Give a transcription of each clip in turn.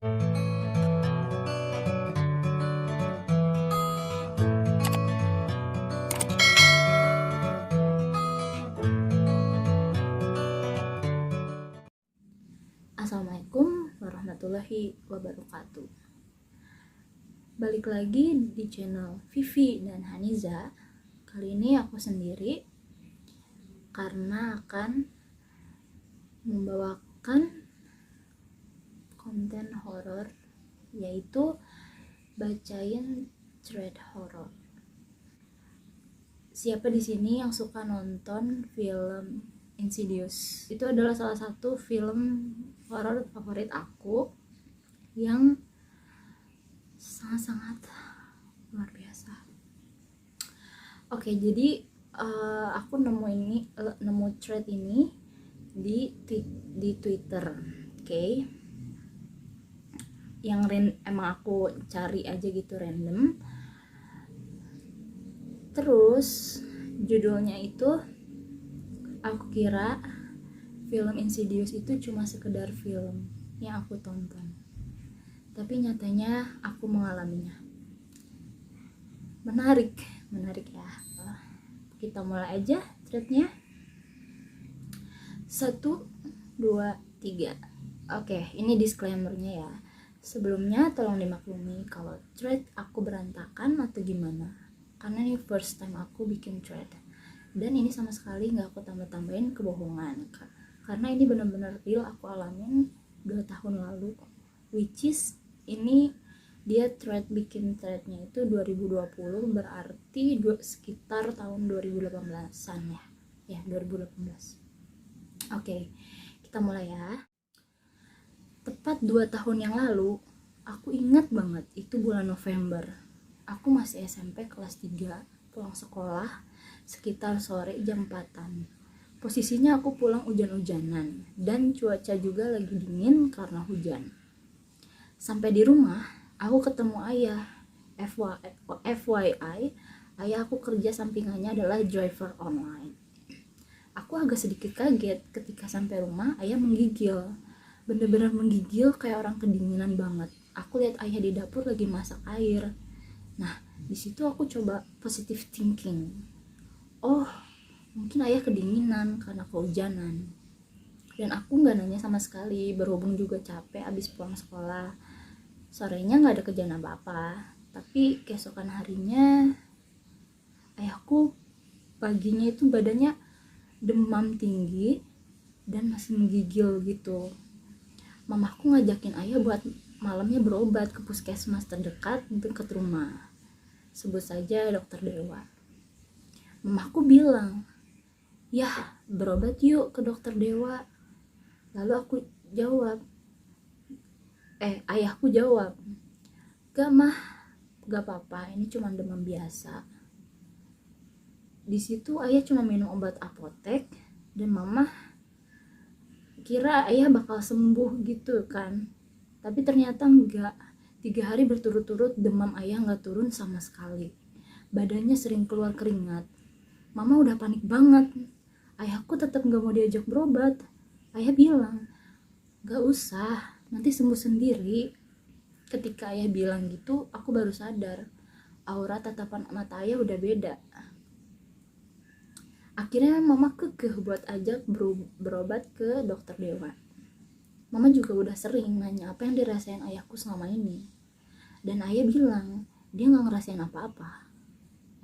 Assalamualaikum warahmatullahi wabarakatuh. Balik lagi di channel Vivi dan Haniza. Kali ini aku sendiri karena akan membawakan konten horor, yaitu bacain thread horor. Siapa di sini yang suka nonton film Insidious? Itu adalah salah satu film horor favorit aku yang sangat-sangat luar biasa. Oke, jadi aku nemu thread ini di Twitter. Oke. Yang emang aku cari aja gitu random. Terus judulnya itu, aku kira film Insidious itu cuma sekedar film yang aku tonton, tapi nyatanya aku mengalaminya. Menarik ya. Kita mulai aja threadnya. 1, 2, 3. Oke, ini disclaimernya ya. Sebelumnya tolong dimaklumi kalau thread aku berantakan atau gimana, karena ini first time aku bikin thread, dan ini sama sekali gak aku tambah-tambahin kebohongan, karena ini benar-benar real aku alamin 2 tahun lalu, which is ini dia bikin threadnya itu 2020, berarti sekitar tahun 2018an ya 2018. Oke, kita mulai ya. Tepat 2 tahun yang lalu, aku ingat banget itu bulan November. Aku masih SMP kelas 3, pulang sekolah sekitar sore jam 4-an. Posisinya aku pulang hujan-hujanan dan cuaca juga lagi dingin karena hujan. Sampai di rumah, aku ketemu ayah. FYI, ayah aku kerja sampingannya adalah driver online. Aku agak sedikit kaget ketika sampai rumah ayah menggigil. Bener-bener menggigil kayak orang kedinginan banget. Aku lihat ayah di dapur lagi masak air. Nah, di situ aku coba positive thinking. Oh, mungkin ayah kedinginan karena kehujanan. Dan aku nggak nanya sama sekali, berhubung juga capek abis pulang sekolah. Sorenya nggak ada kerjaan apa-apa. Tapi keesokan harinya, ayahku paginya itu badannya demam tinggi dan masih menggigil gitu. Mamaku ngajakin ayah buat malamnya berobat ke puskesmas terdekat dekat rumah. Sebut saja Dokter Dewa. Mamaku bilang, "Yah, berobat yuk ke Dokter Dewa." Lalu aku jawab, ayahku jawab, "Gak mah, gak apa-apa, ini cuma demam biasa." Di situ ayah cuma minum obat apotek dan mama kira ayah bakal sembuh gitu kan, tapi ternyata enggak. 3 hari berturut-turut demam ayah nggak turun sama sekali, badannya sering keluar keringat. Mama udah panik banget. Ayahku tetap nggak mau diajak berobat. Ayah bilang, "Gak usah, nanti sembuh sendiri." Ketika ayah bilang gitu, aku baru sadar aura tatapan mata ayah udah beda. Akhirnya mama kekeh buat ajak berobat ke Dokter Dewa. Mama juga udah sering nanya apa yang dirasain ayahku selama ini. Dan ayah bilang, dia gak ngerasain apa-apa.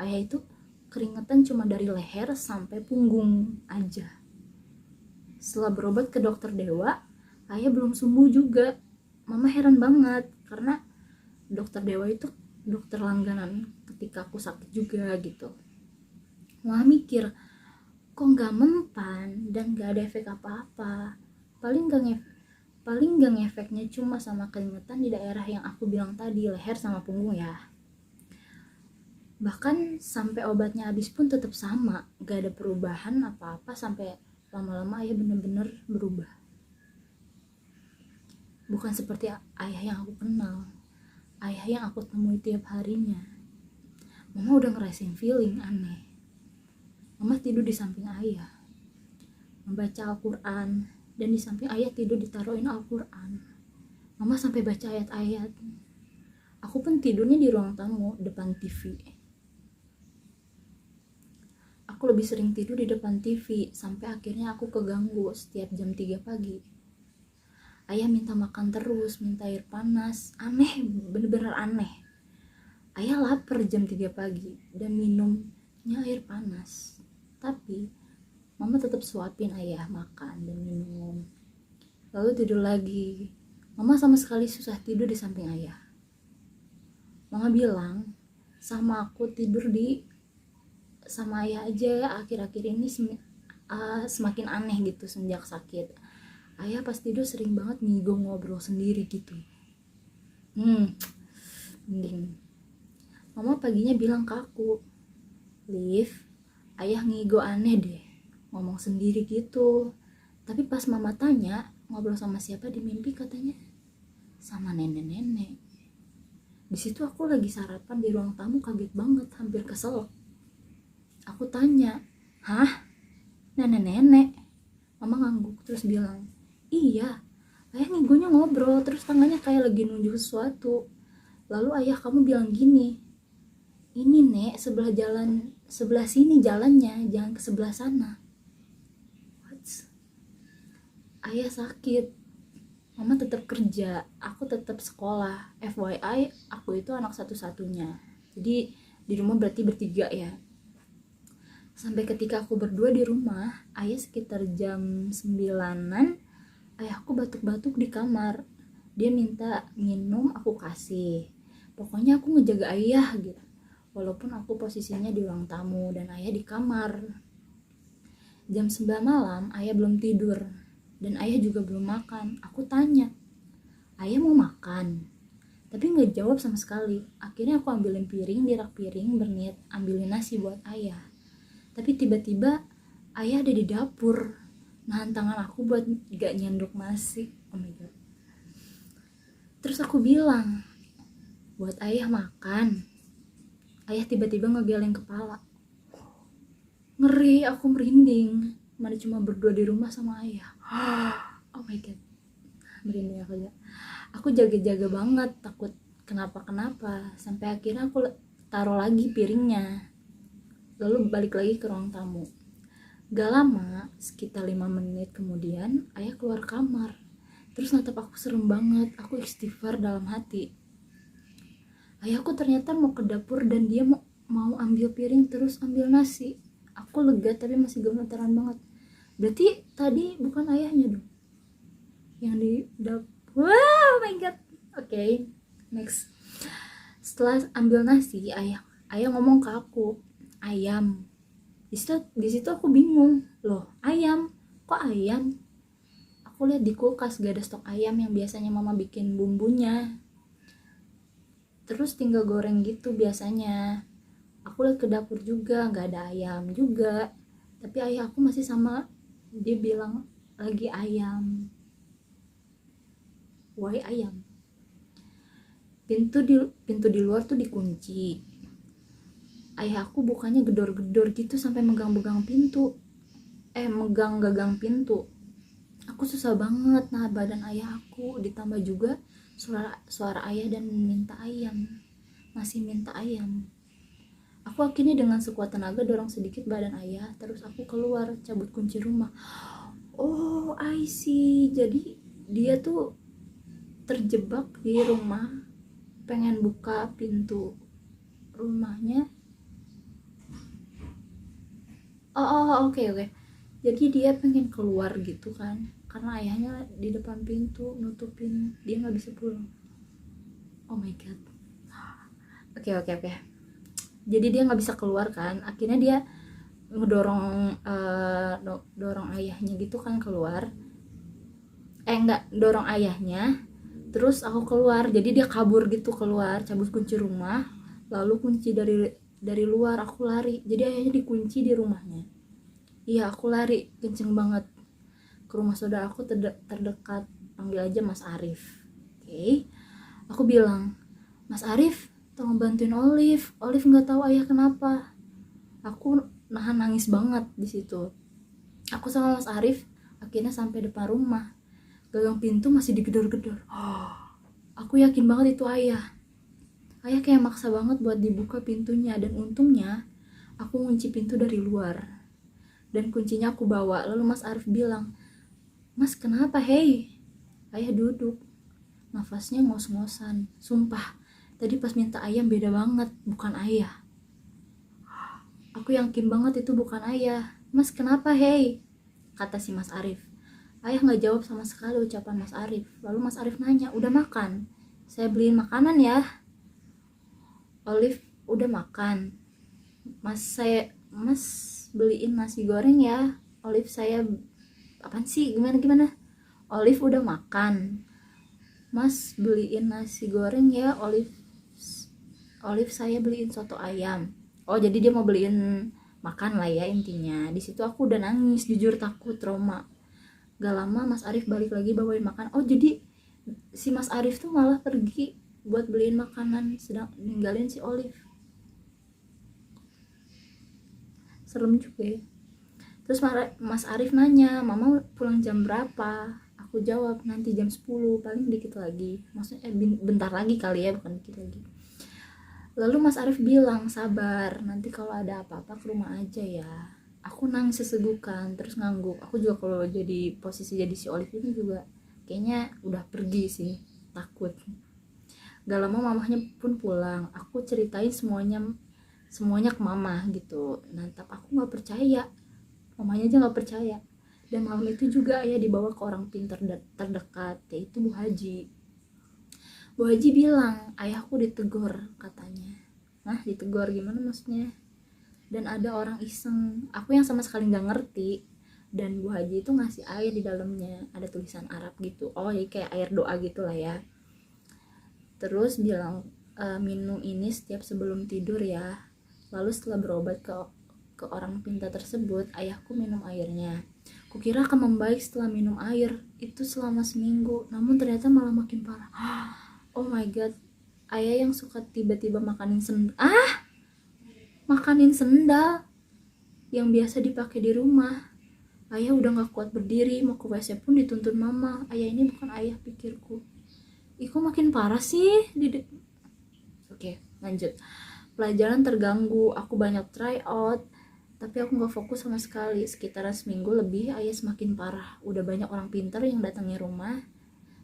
Ayah itu keringetan cuma dari leher sampai punggung aja. Setelah berobat ke Dokter Dewa, ayah belum sembuh juga. Mama heran banget, karena Dokter Dewa itu dokter langganan ketika aku sakit juga gitu. Mama mikir, kok gak mempan dan gak ada efek apa-apa. Paling gak ngefeknya cuma sama keringetan di daerah yang aku bilang tadi, leher sama punggung ya. Bahkan sampai obatnya habis pun tetap sama, gak ada perubahan apa-apa. Sampai lama-lama ayah bener-bener berubah. Bukan seperti ayah yang aku kenal, ayah yang aku temui tiap harinya. Mama udah ngerasain feeling aneh. Mama tidur di samping ayah, membaca Al-Quran, dan di samping ayah tidur ditaruhin Al-Quran. Mama sampai baca ayat-ayat. Aku pun tidurnya di ruang tamu depan TV. Aku lebih sering tidur di depan TV sampai akhirnya aku keganggu setiap jam 3 pagi. Ayah minta makan terus, minta air panas. Aneh, bener-bener aneh. Ayah lapar jam 3 pagi dan minumnya air panas. Tapi mama tetap suapin ayah makan dan minum. Lalu tidur lagi. Mama sama sekali susah tidur di samping ayah. Mama bilang sama aku tidur sama ayah aja akhir-akhir ini semakin aneh gitu semenjak sakit. Ayah pas tidur sering banget ngigo ngobrol sendiri gitu. Mending. Mama paginya bilang ke aku, Liv, ayah ngigo aneh deh, ngomong sendiri gitu. Tapi pas mama tanya ngobrol sama siapa di mimpi, katanya sama nenek-nenek. Di situ aku lagi sarapan di ruang tamu, kaget banget, hampir kesel. Aku tanya, hah? Nenek-nenek? Mama ngangguk terus bilang, iya, ayah ngigonya ngobrol, terus tangannya kayak lagi nunjuk sesuatu. Lalu ayah kamu bilang gini, ini nek, sebelah sini jalannya, jangan ke sebelah sana. What? Ayah sakit, mama tetap kerja, aku tetap sekolah. FYI, aku itu anak satu-satunya. Jadi di rumah berarti bertiga ya. Sampai ketika aku berdua di rumah, ayah sekitar jam 9-an, ayahku batuk-batuk di kamar. Dia minta minum, aku kasih. Pokoknya aku ngejaga ayah gitu. Walaupun aku posisinya di ruang tamu dan ayah di kamar. Jam 9 malam, ayah belum tidur. Dan ayah juga belum makan. Aku tanya, ayah mau makan? Tapi gak jawab sama sekali. Akhirnya aku ambilin piring di rak piring, berniat ambilin nasi buat ayah. Tapi tiba-tiba ayah ada di dapur, nahan tangan aku buat gak nyendok nasi. Oh my god. Terus aku bilang, buat ayah makan. Ayah tiba-tiba ngegeleng kepala. Ngeri, aku merinding. Mana cuma berdua di rumah sama ayah. Oh my god, merinding aku aja. Aku jaga-jaga banget, takut kenapa-kenapa. Sampai akhirnya aku taruh lagi piringnya, lalu balik lagi ke ruang tamu. Gak lama, sekitar 5 menit kemudian, ayah keluar kamar. Terus natap aku serem banget. Aku istighfar dalam hati. Ayahku ternyata mau ke dapur dan dia mau ambil piring terus ambil nasi. Aku lega tapi masih gemetaran banget. Berarti tadi bukan ayahnya dong yang di dapur. Wow, oh my god. Oke, next. Setelah ambil nasi, ayah ngomong ke aku, ayam. Di situ aku bingung, loh ayam, kok ayam? Aku lihat di kulkas gak ada stok ayam yang biasanya mama bikin bumbunya. Terus tinggal goreng gitu biasanya. Aku lihat ke dapur juga gak ada ayam juga. Tapi ayah aku masih sama, dia bilang lagi ayam. Why ayam? Pintu di luar tuh dikunci. Ayah aku bukannya gedor-gedor gitu sampai megang-megang pintu. Megang gagang pintu. Aku susah banget nahan badan ayah aku, ditambah juga suara ayah dan minta ayam. Masih minta ayam. Aku akhirnya dengan sekuat tenaga dorong sedikit badan ayah, terus aku keluar, cabut kunci rumah. Oh, I see. Jadi dia tuh terjebak di rumah, pengen buka pintu rumahnya. Oke. Jadi dia pengen keluar gitu kan, karena ayahnya di depan pintu nutupin, dia nggak bisa pulang. Oh my god. Oke. Jadi dia nggak bisa keluar kan, akhirnya dia ngedorong dorong ayahnya gitu kan keluar. Dorong ayahnya, terus aku keluar. Jadi dia kabur gitu keluar, cabut kunci rumah, lalu kunci dari luar. Aku lari, jadi ayahnya dikunci di rumahnya. Iya, aku lari kenceng banget ke rumah saudara aku terdekat, panggil aja Mas Arif. Oke. Aku bilang, Mas Arif, tolong bantuin Olive nggak tahu ayah kenapa. Aku nahan nangis banget di situ. Aku sama Mas Arif akhirnya sampai depan rumah. Gagang pintu masih digedor-gedor. Aku yakin banget itu ayah. Ayah kayak maksa banget buat dibuka pintunya, dan untungnya aku ngunci pintu dari luar. Dan kuncinya aku bawa. Lalu Mas Arif bilang, "Mas, kenapa, hei?" Ayah duduk. Nafasnya ngos-ngosan. Sumpah, tadi pas minta ayam beda banget, bukan ayah. Aku yakin banget itu bukan ayah. "Mas, kenapa, hei?" kata si Mas Arif. Ayah gak jawab sama sekali ucapan Mas Arif. Lalu Mas Arif nanya, "Udah makan? Saya beliin makanan ya." Olive, "Udah makan." Mas beliin nasi goreng ya." Olive, "Saya apaan sih, gimana?" Olive, "Udah makan." "Mas beliin nasi goreng ya." Olive, "Saya beliin soto ayam." Oh, jadi dia mau beliin makan lah ya intinya. Di situ aku udah nangis, jujur takut, trauma. Gak lama Mas Arif balik lagi bawain makan. Oh, jadi si Mas Arif tuh malah pergi buat beliin makanan, sedang ninggalin si Olive. Serem juga ya. Terus Mas Arif nanya, "Mama pulang jam berapa?" Aku jawab, "Nanti jam 10, paling dikit lagi." Maksudnya bentar lagi kali ya, bukan dikit lagi. Lalu Mas Arif bilang, "Sabar, nanti kalau ada apa-apa ke rumah aja ya." Aku nangis sesegukan, terus ngangguk. Aku juga kalau jadi posisi jadi si Olive ini juga kayaknya udah pergi sih, takut. Gak lama mamahnya pun pulang. Aku ceritain semuanya ke mama gitu. Nah, tapi aku nggak percaya. Mamanya aja nggak percaya. Dan malam itu juga ayah dibawa ke orang pintar terdekat, yaitu Bu Haji. Bu Haji bilang, "Ayahku ditegur," katanya. Nah, ditegur gimana maksudnya? Dan ada orang iseng. Aku yang sama sekali nggak ngerti. Dan Bu Haji itu ngasih air di dalamnya. Ada tulisan Arab gitu. Oh, jadi kayak air doa gitu lah ya. Terus bilang, "Minum ini setiap sebelum tidur ya." Lalu setelah berobat ke orang pintar tersebut, ayahku minum airnya. Kukira akan membaik setelah minum air itu selama seminggu, namun ternyata malah makin parah. Oh my god, ayah yang suka tiba-tiba makanin sendal yang biasa dipakai di rumah. Ayah udah gak kuat berdiri, mau ke WC pun dituntun mama. Ayah ini bukan ayah, pikirku. Ih, kok makin parah sih? Oke, lanjut. Pelajaran terganggu, aku banyak try out, tapi aku gak fokus sama sekali. Sekitaran seminggu lebih, ayah semakin parah. Udah banyak orang pintar yang datangi rumah,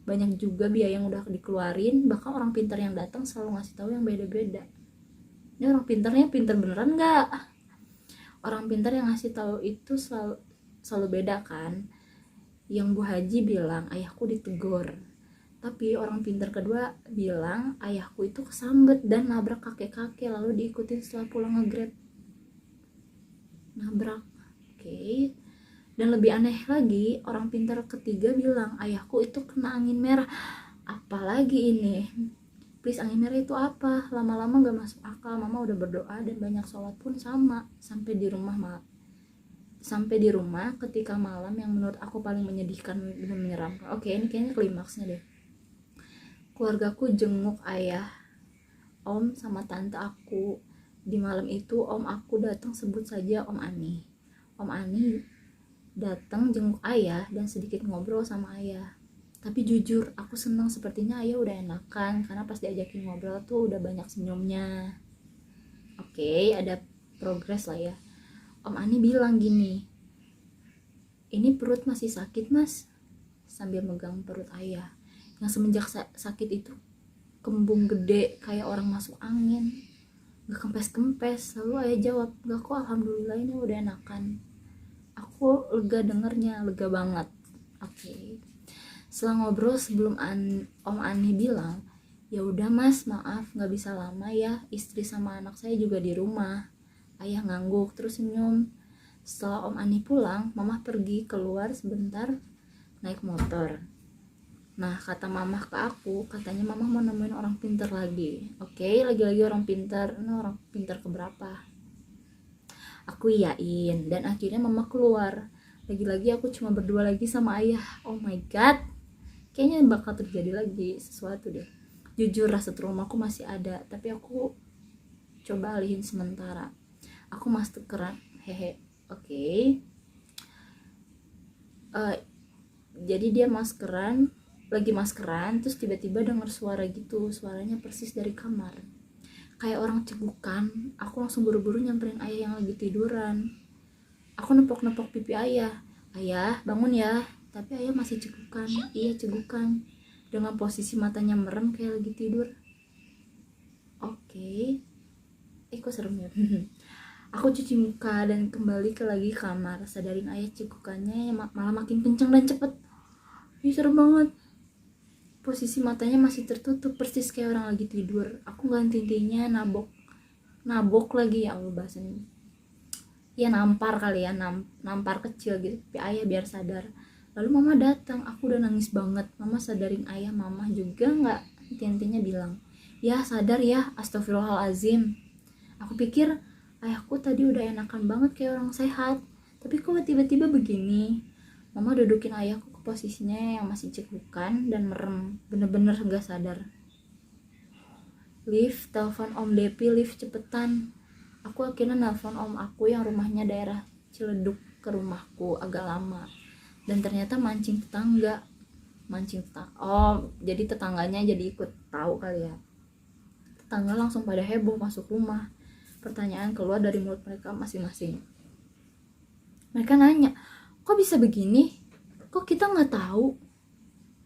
banyak juga biaya yang udah dikeluarin. Bahkan orang pintar yang datang selalu ngasih tahu yang beda-beda. Ini orang pintarnya pintar beneran gak? Orang pintar yang ngasih tahu itu selalu beda kan. Yang Bu Haji bilang ayahku ditegur, tapi orang pintar kedua bilang ayahku itu kesambet dan nabrak kakek-kakek, lalu diikutin setelah pulang nge-grab. Nabrak. Oke. Dan lebih aneh lagi, orang pintar ketiga bilang ayahku itu kena angin merah. Apalagi ini? Please, angin merah itu apa? Lama-lama gak masuk akal. Mama udah berdoa dan banyak sholat pun sama. Sampai di rumah ketika malam yang menurut aku paling menyedihkan dan menyeramkan. Oke, ini kayaknya klimaksnya deh. Keluargaku jenguk ayah, om, sama tante aku. Di malam itu om aku datang, sebut saja Om Ani. Om Ani datang jenguk ayah dan sedikit ngobrol sama ayah. Tapi jujur aku senang, sepertinya ayah udah enakan karena pas diajakin ngobrol tuh udah banyak senyumnya. Oke, ada progres lah ya. Om Ani bilang gini, "Ini perut masih sakit, Mas," sambil megang perut ayah yang semenjak sakit itu kembung gede kayak orang masuk angin, gak kempes-kempes. Lalu ayah jawab, "Gak kok, alhamdulillah ini udah enakan." Aku lega dengernya, lega banget. Oke. Setelah ngobrol, sebelum Om Ani bilang, "Ya udah Mas, maaf gak bisa lama ya, istri sama anak saya juga di rumah." Ayah ngangguk terus senyum. Setelah Om Ani pulang, mama pergi keluar sebentar naik motor. Nah, kata mama ke aku, katanya mama mau nemuin orang pintar lagi. Oke, lagi-lagi orang pintar. Ini orang pintar keberapa? Aku iyain, dan akhirnya mama keluar. Lagi-lagi aku cuma berdua lagi sama ayah. Oh my god, kayaknya bakal terjadi lagi sesuatu deh. Jujur rasa trauma aku masih ada, tapi aku coba alihin sementara. Aku maskeran, hehe. Oke. Jadi dia maskeran lagi maskeran, terus tiba-tiba dengar suara gitu, suaranya persis dari kamar kayak orang cegukan. Aku langsung buru-buru nyamperin ayah yang lagi tiduran. Aku nepok-nepok pipi ayah, ayah bangun ya. Tapi ayah masih cegukan. Iya cegukan, dengan posisi matanya merem kayak lagi tidur. Oke. Kok serem ya. Aku cuci muka dan kembali lagi kamar, sadarin ayah cegukannya malah makin kencang dan cepet. Ih serem banget. Posisi matanya masih tertutup persis kayak orang lagi tidur. Aku ganti-gantinya nabok lagi, ya Allah bahasanya. Ya nampar kali ya, nampar kecil gitu tapi ayah biar sadar. Lalu mama datang, aku udah nangis banget. Mama sadarin ayah, mama juga nggak henti-hentinya bilang, ya sadar ya, astagfirullahalazim. Aku pikir ayahku tadi udah enakan banget kayak orang sehat, tapi kok tiba-tiba begini. Mama dudukin ayahku ke posisinya yang masih cegukan dan merem, bener-bener gak sadar. Liv, telepon Om Depi, Liv cepetan. Aku akhirnya nelpon om aku yang rumahnya daerah Ciledug ke rumahku agak lama. Dan ternyata mancing tetangga. Oh, jadi tetangganya jadi ikut tahu kali ya. Tetangga langsung pada heboh masuk rumah. Pertanyaan keluar dari mulut mereka masing-masing. Mereka nanya, kok bisa begini? Kok kita nggak tahu?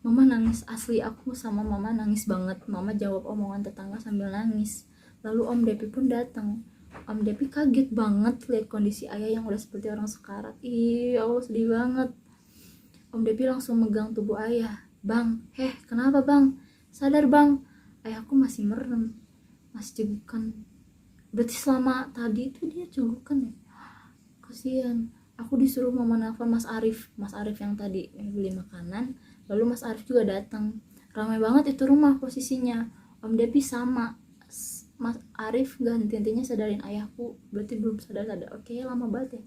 Mama nangis, asli aku sama mama nangis banget. Mama jawab omongan tetangga sambil nangis. Lalu Om Depi pun datang. Om Depi kaget banget lihat kondisi ayah yang udah seperti orang sekarat. Ih, Allah sedih banget. Om Depi langsung megang tubuh ayah. Bang, kenapa bang? Sadar bang, ayahku masih merem, masih cegukan. Berarti selama tadi itu dia cegukan ya? Kasian. Aku disuruh mama nelfon Mas Arif yang tadi beli makanan. Lalu Mas Arif juga datang. Ramai banget itu rumah posisinya. Om Depi sama Mas Arif gak henti-hentinya sadarin ayahku. Berarti belum sadar. Oke, lama banget ya.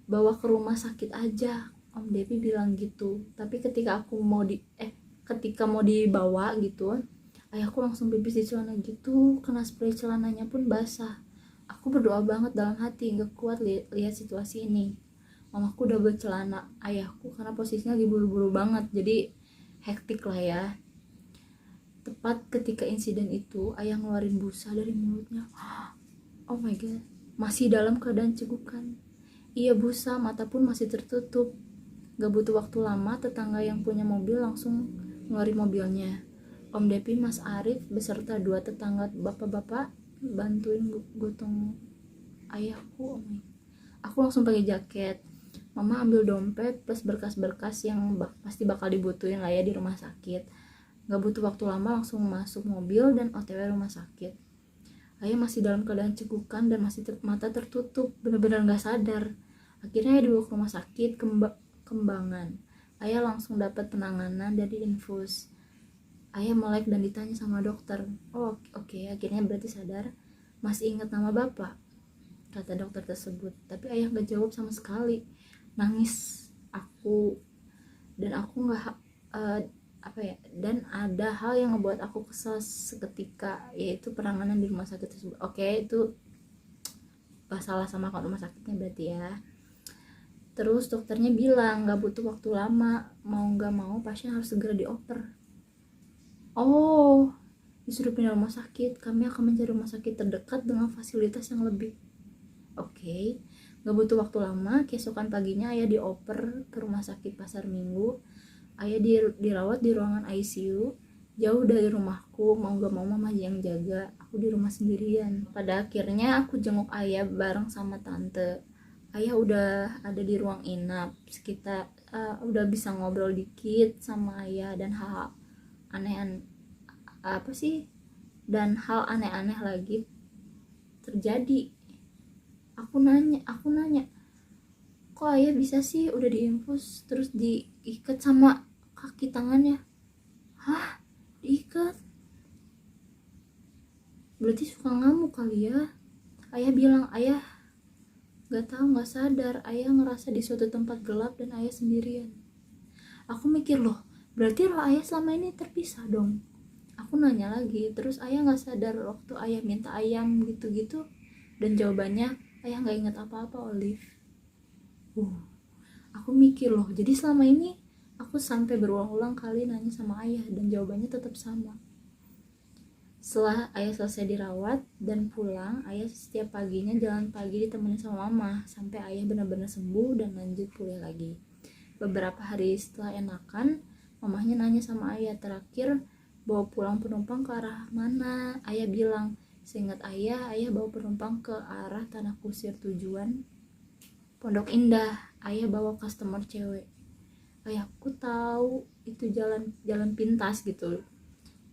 Bawa ke rumah sakit aja, Om Depi bilang gitu. Tapi ketika mau dibawa gitu, ayahku langsung pipis di celana gitu, kena spray celananya pun basah. Aku berdoa banget dalam hati, gak kuat lihat situasi ini. Mamaku udah bercelana ayahku karena posisinya lagi buru-buru banget, jadi hektik lah ya. Tepat ketika insiden itu, ayah ngeluarin busa dari mulutnya. Oh my god, masih dalam keadaan cegukan. Iya busa, mata pun masih tertutup. Gak butuh waktu lama, tetangga yang punya mobil langsung ngeluarin mobilnya. Om Depi, Mas Arif beserta dua tetangga bapak-bapak bantuin gotong ayahku. Aku langsung pakai jaket. Mama ambil dompet plus berkas-berkas yang pasti bakal dibutuhin lah ya di rumah sakit. Gak butuh waktu lama langsung masuk mobil dan OTW rumah sakit. Ayah masih dalam keadaan cegukan dan masih mata tertutup, benar-benar gak sadar. Akhirnya dibawa ke rumah sakit Kembangan. Ayah langsung dapat penanganan dari infus. Ayah melek dan ditanya sama dokter. Oh oke, akhirnya berarti sadar. Masih ingat nama bapak? Kata dokter tersebut. Tapi ayah gak jawab sama sekali. Nangis aku. Dan aku gak dan ada hal yang ngebuat aku kesal seketika, yaitu penanganan di rumah sakit tersebut. Oke, itu salah sama rumah sakitnya berarti ya. Terus dokternya bilang gak butuh waktu lama, mau gak mau pasien harus segera dioper. Oh, disuruh pindah rumah sakit. Kami akan mencari rumah sakit terdekat dengan fasilitas yang lebih. Oke, gak butuh waktu lama. Keesokan paginya ayah dioper ke rumah sakit Pasar Minggu. Ayah dirawat di ruangan ICU, jauh dari rumahku. Mau gak mau mama yang jaga, aku di rumah sendirian. Pada akhirnya aku jenguk ayah bareng sama tante. Ayah udah ada di ruang inap. Sekitar udah bisa ngobrol dikit sama ayah dan hal aneh-aneh hal aneh-aneh lagi terjadi. Aku nanya, kok ayah bisa sih udah diinfus terus diikat sama kaki tangannya? Hah? Diikat? Berarti suka ngamuk kali ya? Ayah bilang ayah gak tahu, gak sadar. Ayah ngerasa di suatu tempat gelap dan ayah sendirian. Aku mikir loh, berarti roh ayah selama ini terpisah dong. Aku nanya lagi, terus ayah gak sadar waktu ayah minta ayam gitu-gitu? Dan jawabannya, ayah gak ingat apa-apa, Olive. Aku mikir loh, jadi selama ini Aku sampai berulang-ulang kali nanya sama ayah dan jawabannya tetap sama. Setelah ayah selesai dirawat dan pulang, ayah setiap paginya jalan pagi ditemenin sama mama sampai ayah benar-benar sembuh dan lanjut kuliah lagi. Beberapa hari setelah enakan, mamahnya nanya sama ayah, terakhir bawa pulang penumpang ke arah mana? Ayah bilang, seingat ayah bawa penumpang ke arah Tanah Kusir tujuan Pondok Indah. Ayah bawa customer cewek. Ayahku tahu itu jalan pintas gitu,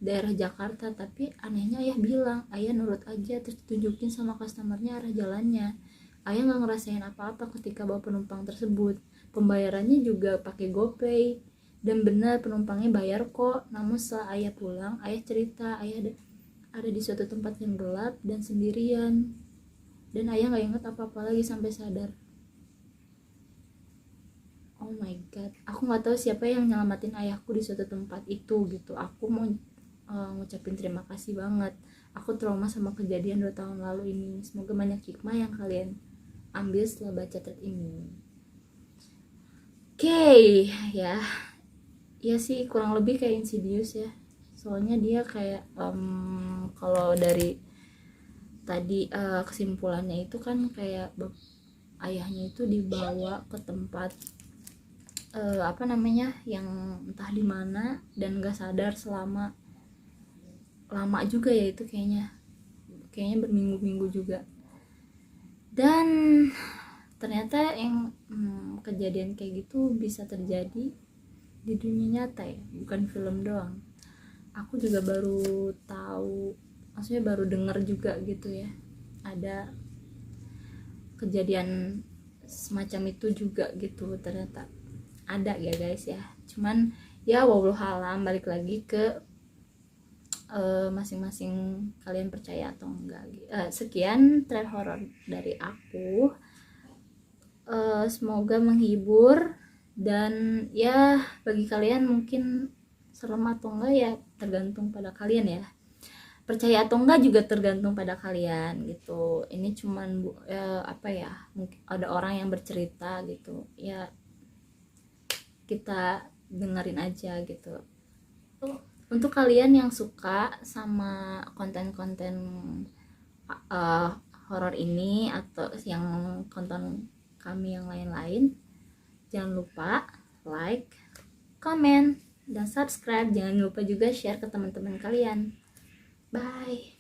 daerah Jakarta, tapi anehnya ayah bilang ayah nurut aja, terus tunjukin sama customernya arah jalannya. Ayah nggak ngerasain apa-apa ketika bawa penumpang tersebut. Pembayarannya juga pakai GoPay dan benar penumpangnya bayar kok. Namun setelah ayah pulang, ayah cerita ayah ada di suatu tempat yang gelap dan sendirian, dan ayah nggak inget apa-apa lagi sampai sadar. Oh my god, aku nggak tahu siapa yang nyelamatin ayahku di suatu tempat itu gitu. Aku mau ngucapin terima kasih banget. Aku trauma sama kejadian 2 tahun lalu ini. Semoga banyak hikmah yang kalian ambil setelah baca thread ini. Oke, ya. Ya sih kurang lebih kayak Insidious ya. Soalnya dia kayak kalau dari tadi kesimpulannya itu kan kayak ayahnya itu dibawa ke tempat apa namanya yang entah di mana dan gak sadar selama lama juga ya, itu kayaknya berminggu-minggu juga. Dan ternyata yang kejadian kayak gitu bisa terjadi di dunia nyata ya, bukan film doang. Aku juga baru tahu, maksudnya baru dengar juga gitu ya, ada kejadian semacam itu juga gitu, ternyata ada ya guys ya. Cuman ya wallahualam, balik lagi ke masing-masing kalian percaya atau enggak. Sekian thread horror dari aku, semoga menghibur, dan ya bagi kalian mungkin serem atau enggak ya tergantung pada kalian ya, percaya atau enggak juga tergantung pada kalian gitu. Ini cuman apa ya, mungkin ada orang yang bercerita gitu ya, kita dengerin aja gitu. Untuk kalian yang suka sama konten-konten horor ini atau yang konten kami yang lain-lain, jangan lupa like, comment, dan subscribe. Jangan lupa juga share ke teman-teman kalian. Bye.